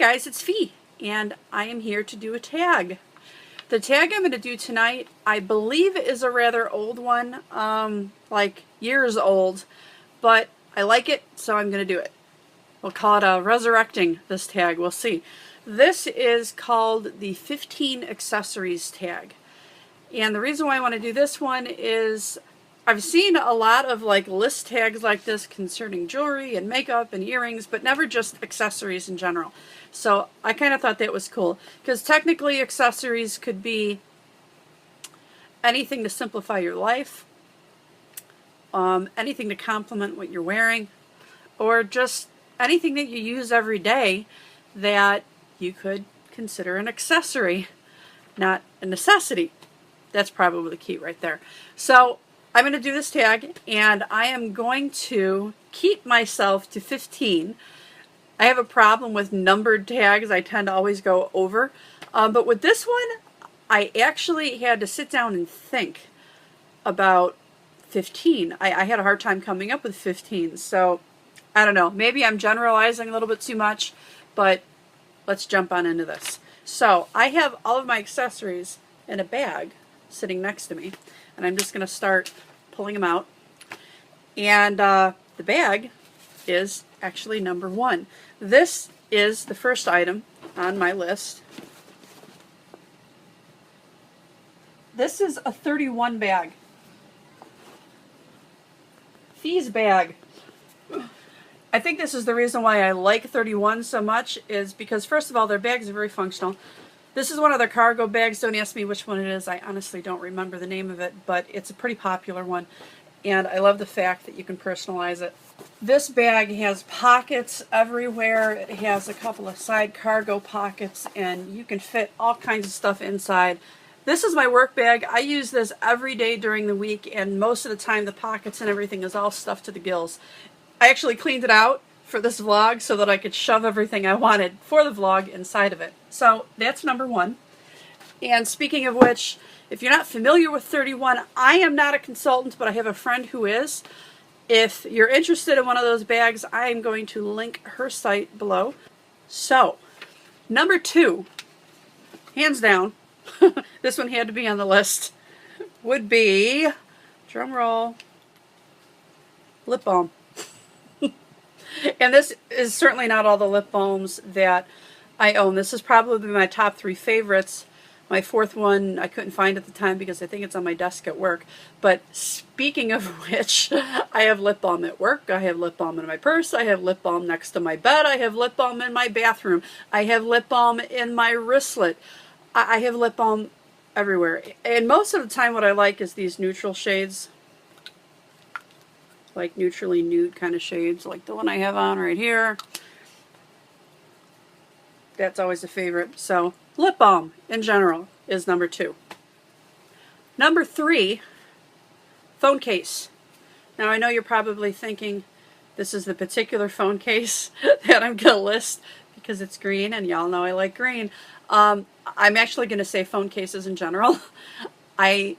guys, it's Fee, and I am here to do a tag. The tag I'm going to do tonight, I believe, is a rather old one, like years old, but I like it, so I'm going to do it. We'll call it resurrecting this tag. We'll see. This is called the 15 accessories tag. And the reason why I want to do this one is I've seen a lot of like list tags like this concerning jewelry and makeup and earrings, but never just accessories in general. So I kind of thought that was cool because technically accessories could be anything to simplify your life, anything to complement what you're wearing, or just anything that you use every day that you could consider an accessory, not a necessity. That's probably the key right there. So I'm going to do this tag, and I am going to keep myself to 15. I have a problem with numbered tags. I tend to always go over. But with this one, I actually had to sit down and think about 15. I had a hard time coming up with 15. So I don't know. Maybe I'm generalizing a little bit too much, but let's jump on into this. So I have all of my accessories in a bag sitting next to me, and I'm just going to start pulling them out. And the bag is actually number 1. This is the first item on my list. This is a 31 bag. Fee's bag. I think this is the reason why I like 31 so much, is because first of all, their bags are very functional. This is one of their cargo bags. Don't ask me which one it is. I honestly don't remember the name of it, but it's a pretty popular one. And I love the fact that you can personalize it. This bag has pockets everywhere. It has a couple of side cargo pockets, and you can fit all kinds of stuff inside. This is my work bag. I use this every day during the week, and most of the time the pockets and everything is all stuffed to the gills. I actually cleaned it out for this vlog so that I could shove everything I wanted for the vlog inside of it. So that's number 1. And speaking of which, if you're not familiar with 31, I am not a consultant, but I have a friend who is. If you're interested in one of those bags, I am going to link her site below. So, number 2, hands down, this one had to be on the list, would be, drum roll, lip balm. And this is certainly not all the lip balms that I own. This is probably my top 3 favorites. My 4th one I couldn't find at the time because I think it's on my desk at work. But speaking of which, I have lip balm at work. I have lip balm in my purse. I have lip balm next to my bed. I have lip balm in my bathroom. I have lip balm in my wristlet. I have lip balm everywhere. And most of the time what I like is these neutral shades. Like neutrally nude kind of shades, like the one I have on right here. That's always a favorite. So lip balm in general is number 2. Number 3, phone case. Now I know you're probably thinking this is the particular phone case that I'm going to list because it's green, and y'all know I like green. I'm actually going to say phone cases in general. I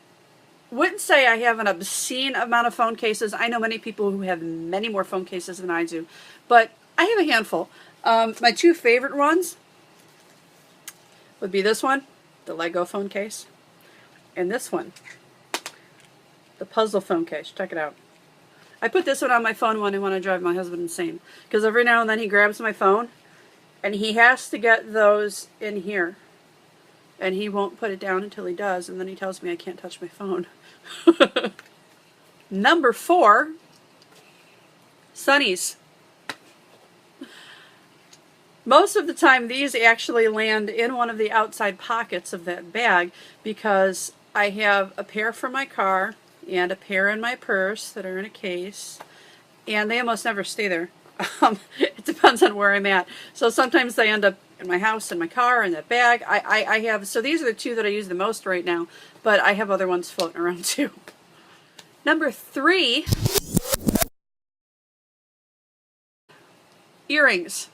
wouldn't say I have an obscene amount of phone cases. I know many people who have many more phone cases than I do, but I have a handful. My 2 favorite ones would be this one, the Lego phone case, and this one, the puzzle phone case. Check it out. I put this one on my phone when I want to drive my husband insane, because every now and then he grabs my phone and he has to get those in here. And he won't put it down until he does, and then he tells me I can't touch my phone. Number 4, sunnies. Most of the time these actually land in one of the outside pockets of that bag because I have a pair for my car and a pair in my purse that are in a case, and they almost never stay there. It depends on where I'm at. So sometimes they end up in my house, in my car, in that bag. I have, so these are the 2 that I use the most right now, but I have other ones floating around too. Number 3, earrings.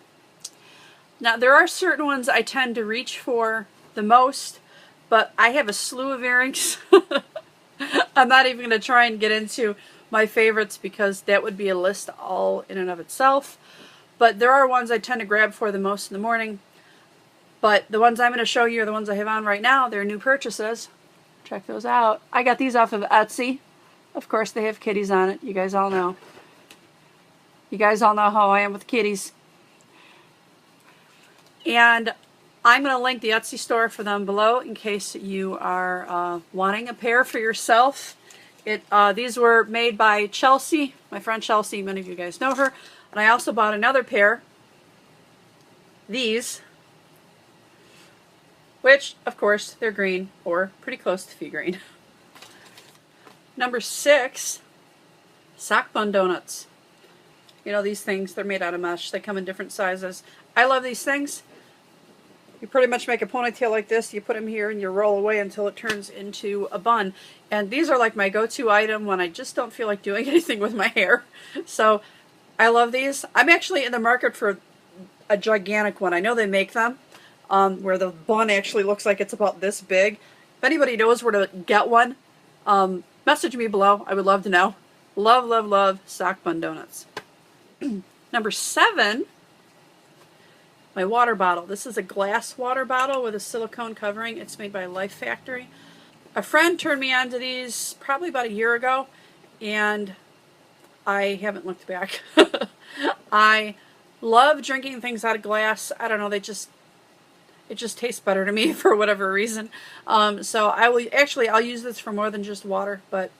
Now there are certain ones I tend to reach for the most, but I have a slew of earrings. I'm not even going to try and get into my favorites because that would be a list all in and of itself. But there are ones I tend to grab for the most in the morning. But the ones I'm going to show you are the ones I have on right now. They're new purchases. Check those out. I got these off of Etsy. Of course, they have kitties on it. You guys all know. You guys all know how I am with kitties. And I'm going to link the Etsy store for them below in case you are wanting a pair for yourself. These were made by Chelsea, my friend Chelsea. Many of you guys know her. And I also bought another pair. These. Which, of course, they're green, or pretty close to green. Number 6, sock Bun Donuts. You know, these things, they're made out of mesh. They come in different sizes. I love these things. You pretty much make a ponytail like this. You put them here and you roll away until it turns into a bun. And these are like my go-to item when I just don't feel like doing anything with my hair. So I love these. I'm actually in the market for a gigantic one. I know they make them. Where the bun actually looks like it's about this big. If anybody knows where to get one, message me below. I would love to know. Love, love, love sock Bun Donuts. Number 7, my water bottle. This is a glass water bottle with a silicone covering. It's made by Life Factory. A friend turned me on to these probably about a year ago, and I haven't looked back. I love drinking things out of glass. I don't know, it just tastes better to me for whatever reason. So I'll use this for more than just water, but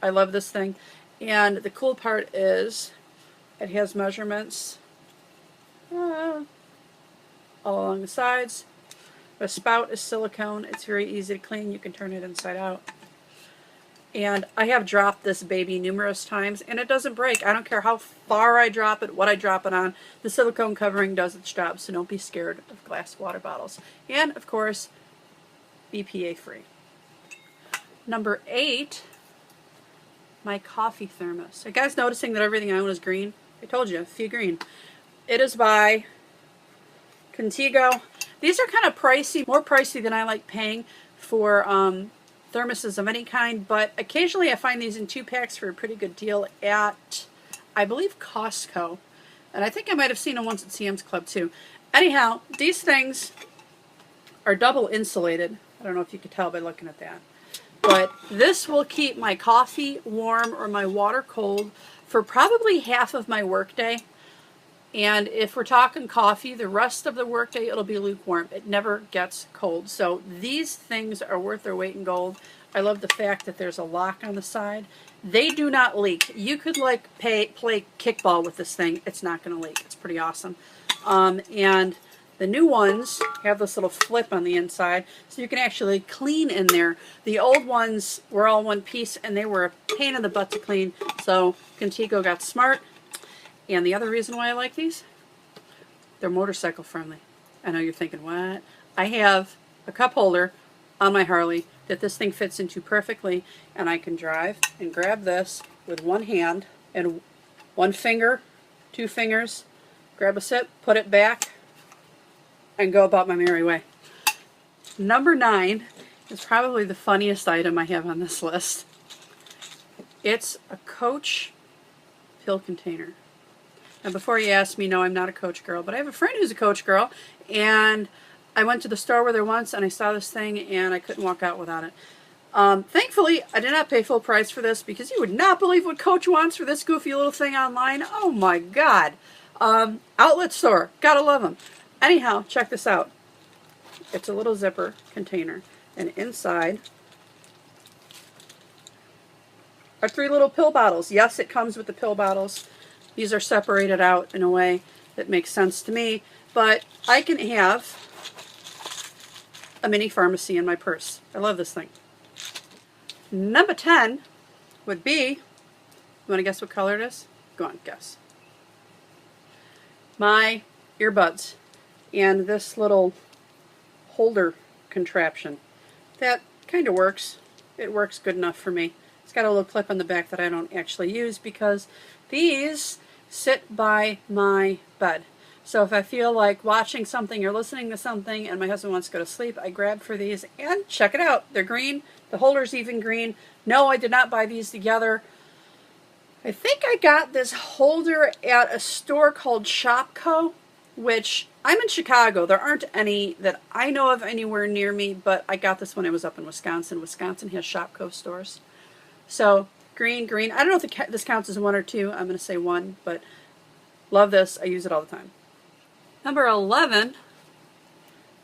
I love this thing. And the cool part is it has measurements all along the sides. The spout is silicone. It's very easy to clean. You can turn it inside out. And I have dropped this baby numerous times, and it doesn't break. I don't care how far I drop it, what I drop it on. The silicone covering does its job, so don't be scared of glass water bottles. And, of course, BPA free. Number 8, my coffee thermos. Are you guys noticing that everything I own is green? I told you, green. It is by Contigo. These are kind of pricey, more pricey than I like paying for thermoses of any kind, but occasionally I find these in 2-packs for a pretty good deal at, I believe, Costco. And I think I might have seen them once at Sam's Club too. Anyhow, these things are double insulated. I don't know if you could tell by looking at that. But this will keep my coffee warm or my water cold for probably half of my workday. And if we're talking coffee, the rest of the workday it'll be lukewarm. It never gets cold. So these things are worth their weight in gold. I love the fact that there's a lock on the side. They do not leak. You could like play kickball with this thing. It's not going to leak. It's pretty awesome. And the new ones have this little flip on the inside, so you can actually clean in there. The old ones were all one piece, and they were a pain in the butt to clean. So Contigo got smart. And the other reason why I like these, they're motorcycle friendly. I know you're thinking, what? I have a cup holder on my Harley that this thing fits into perfectly, and I can drive and grab this with one hand and one finger, 2 fingers, grab a sip, put it back, and go about my merry way. Number 9 is probably the funniest item I have on this list. It's a Coach pill container. And before you ask me, no, I'm not a Coach girl, but I have a friend who's a Coach girl, and I went to the store with her once, and I saw this thing, and I couldn't walk out without it. Thankfully, I did not pay full price for this, because you would not believe what Coach wants for this goofy little thing online. Oh my God. Outlet store. Gotta love them. Anyhow, check this out. It's a little zipper container, and inside are 3 little pill bottles. Yes, it comes with the pill bottles. These are separated out in a way that makes sense to me, but I can have a mini pharmacy in my purse. I love this thing. Number 10 would be, you want to guess what color it is? Go on, guess. My earbuds and this little holder contraption. That kind of works. It works good enough for me. It's got a little clip on the back that I don't actually use because these sit by my bed. So if I feel like watching something or listening to something and my husband wants to go to sleep, I grab for these and check it out. They're green. The holder's even green. No, I did not buy these together. I think I got this holder at a store called Shopco, which I'm in Chicago. There aren't any that I know of anywhere near me, but I got this when I was up in Wisconsin. Wisconsin has Shopko stores. So green, green. I don't know if this counts as 1 or 2. I'm going to say 1, but love this. I use it all the time. Number 11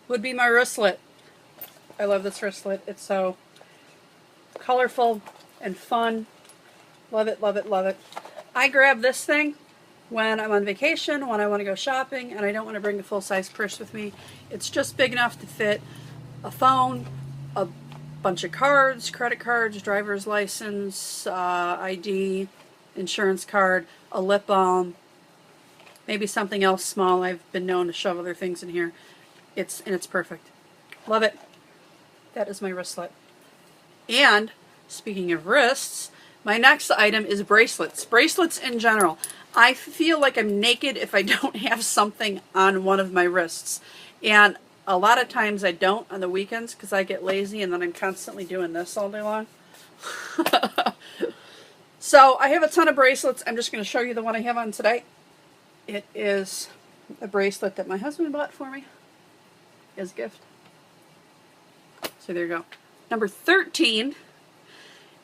would be my wristlet. I love this wristlet. It's so colorful and fun. Love it, love it, love it. I grab this thing when I'm on vacation, when I want to go shopping, and I don't want to bring a full-size purse with me. It's just big enough to fit a phone, a bunch of cards, credit cards, driver's license, ID, insurance card, a lip balm, maybe something else small. I've been known to shove other things in here. It's perfect. Love it. That is my wristlet. And speaking of wrists, my next item is bracelets. Bracelets in general. I feel like I'm naked if I don't have something on one of my wrists. And a lot of times I don't on the weekends because I get lazy and then I'm constantly doing this all day long. So I have a ton of bracelets. I'm just going to show you the one I have on today. It is a bracelet that my husband bought for me as a gift. So there you go. Number 13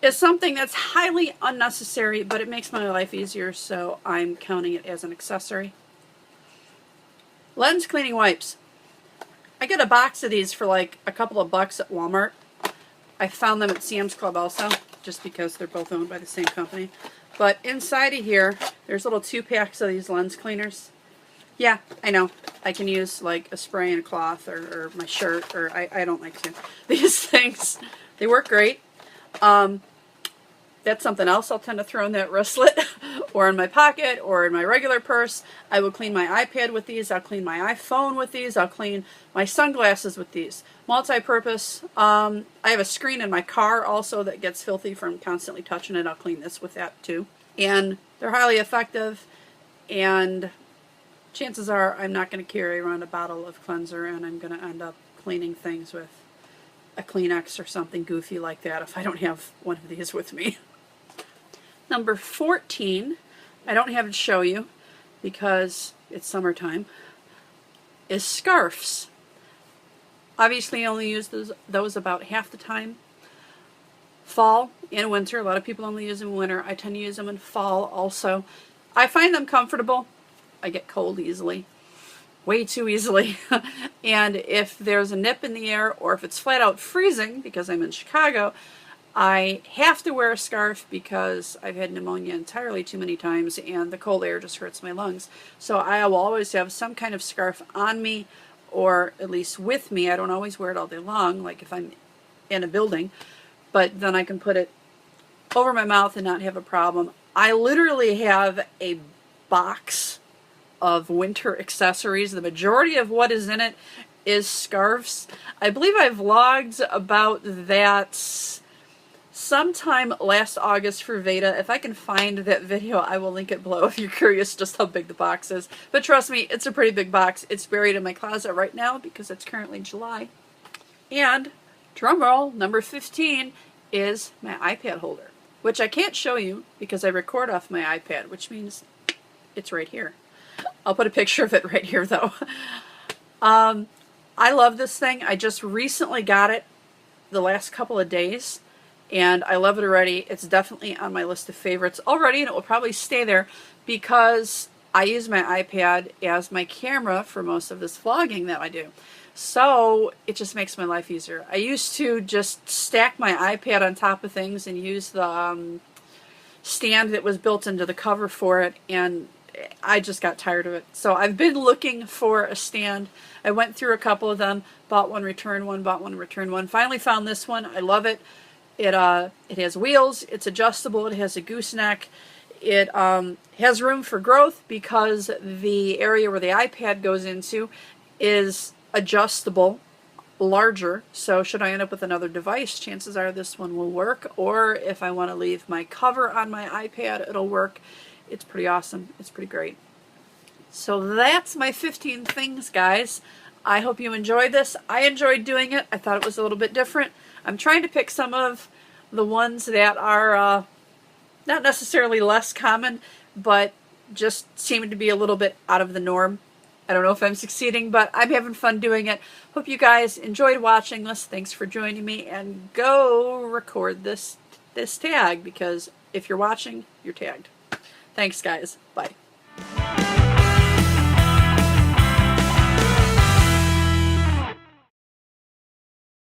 is something that's highly unnecessary, but it makes my life easier, so I'm counting it as an accessory. Lens cleaning wipes. I get a box of these for like a couple of bucks at Walmart. I found them at Sam's Club also, just because they're both owned by the same company. But inside of here, there's little 2-packs of these lens cleaners. Yeah, I know. I can use like a spray and a cloth or my shirt, or I don't like to. These things, they work great. That's something else I'll tend to throw in that wristlet or in my pocket or in my regular purse. I will clean my iPad with these. I'll clean my iPhone with these. I'll clean my sunglasses with these. Multi-purpose. I have a screen in my car also that gets filthy from constantly touching it. I'll clean this with that too. And they're highly effective, and chances are I'm not going to carry around a bottle of cleanser and I'm going to end up cleaning things with a Kleenex or something goofy like that if I don't have one of these with me. Number 14, I don't have to show you because it's summertime, is scarves. Obviously I only use those about half the time. Fall and winter, a lot of people only use them in winter. I tend to use them in fall also. I find them comfortable. I get cold easily, way too easily. And if there's a nip in the air or if it's flat out freezing, because I'm in Chicago, I have to wear a scarf because I've had pneumonia entirely too many times and the cold air just hurts my lungs. So I will always have some kind of scarf on me, or at least with me. I don't always wear it all day long, like if I'm in a building, but then I can put it over my mouth and not have a problem. I literally have a box of winter accessories. The majority of what is in it is scarves. I believe I vlogged about that sometime last August for Veda. If I can find that video, I will link it below if you're curious just how big the box is. But trust me, it's a pretty big box. It's buried in my closet right now because it's currently July. And, drumroll, number 15 is my iPad holder, which I can't show you because I record off my iPad, which means it's right here. I'll put a picture of it right here though. I love this thing. I just recently got it the last couple of days and I love it already. It's definitely on my list of favorites already, and it will probably stay there because I use my iPad as my camera for most of this vlogging that I do. So it just makes my life easier. I used to just stack my iPad on top of things and use the stand that was built into the cover for it, and I just got tired of it. So I've been looking for a stand. I went through a couple of them, bought one, returned one, bought one, returned one. Finally found this one. I love it. It has wheels, it's adjustable, it has a gooseneck, it has room for growth because the area where the iPad goes into is adjustable, larger, so should I end up with another device, chances are this one will work, or if I want to leave my cover on my iPad, it'll work. It's pretty awesome. It's pretty great. So that's my 15 things, guys. I hope you enjoyed this. I enjoyed doing it. I thought it was a little bit different. I'm trying to pick some of the ones that are not necessarily less common, but just seem to be a little bit out of the norm. I don't know if I'm succeeding, but I'm having fun doing it. Hope you guys enjoyed watching this. Thanks for joining me, and go record this tag, because if you're watching, you're tagged. Thanks, guys. Bye.